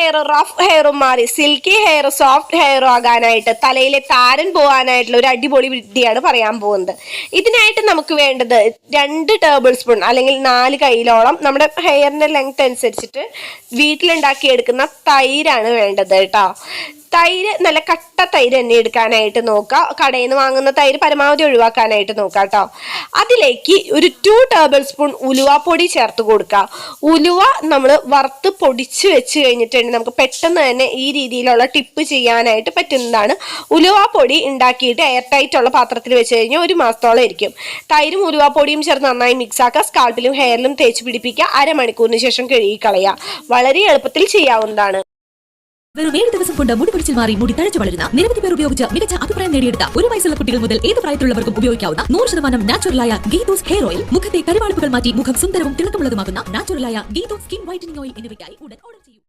Hair rough ഹെയറും മാറി silky hair soft ഹെയറും ആകാനായിട്ട്, തലയിലെ താരൻ പോകാനായിട്ടുള്ള ഒരു അടിപൊളി വിദ്യയാണ് പറയാൻ പോകുന്നത്. ഇതിനായിട്ട് നമുക്ക് വേണ്ടത് 2 ടേബിൾ സ്പൂൺ അല്ലെങ്കിൽ 4 കൈയിലോളം നമ്മുടെ ഹെയറിന്റെ ലെങ്ത് അനുസരിച്ചിട്ട് വീട്ടിലുണ്ടാക്കിയെടുക്കുന്ന തൈരാണ് വേണ്ടത് കേട്ടോ. തൈര് നല്ല കട്ട തൈര് തന്നെ എടുക്കാനായിട്ട് നോക്കുക. കടയിൽ നിന്ന് വാങ്ങുന്ന തൈര് പരമാവധി ഒഴിവാക്കാനായിട്ട് നോക്കുക കേട്ടോ. അതിലേക്ക് ഒരു 2 ടേബിൾ സ്പൂൺ ഉലുവാപ്പൊടി ചേർത്ത് കൊടുക്കുക. ഉലുവ നമ്മൾ വറുത്ത് പൊടിച്ച് വെച്ച് കഴിഞ്ഞിട്ടുണ്ടെങ്കിൽ നമുക്ക് പെട്ടെന്ന് തന്നെ ഈ രീതിയിലുള്ള ടിപ്പ് ചെയ്യാനായിട്ട് പറ്റുന്നതാണ്. ഉലുവാപ്പൊടി ഉണ്ടാക്കിയിട്ട് എയർ ടൈറ്റ് ഉള്ള പാത്രത്തിൽ വെച്ച് കഴിഞ്ഞാൽ 1 മാസത്തോളം ഇരിക്കും. തൈരും ഉലുവാപ്പൊടിയും ചേർത്ത് നന്നായി മിക്സ് ആക്കുക. സ്കാൾപ്പിലും ഹെയറിലും തേച്ച് പിടിപ്പിക്കുക. അരമണിക്കൂറിന് ശേഷം കഴുകി കളയുക. വളരെ എളുപ്പത്തിൽ ചെയ്യാവുന്നതാണ്. വെറും 7 ദിവസം കൊണ്ട് മുടി പൊടിച്ചിൽ മാറി മുടി തഴച്ചു വളരുന്ന നിരവധി പേർ ഉപയോഗിച്ച് മികച്ച അഭിപ്രായം നേടിയെടുത്ത 1 വയസ്സുള്ള കുട്ടികൾ മുതൽ ഏത് പ്രായത്തിലുള്ളവർക്കും ഉപയോഗിക്കാവുന്ന 100% നാച്ചുറലായ ഗീതോസ് ഹെയർ ഓയിൽ, മുഖത്തെ കരുവാളിപ്പുകൾ മാറ്റി മുഖം സുന്ദരവും തിളക്കമുള്ളതുമാക്കുന്ന നാച്ചുറലായ ഗീതോസ് സ്കിൻ വൈറ്റനിങ് ഓയിൽ എന്നിവയ്ക്കായി ഉടൻ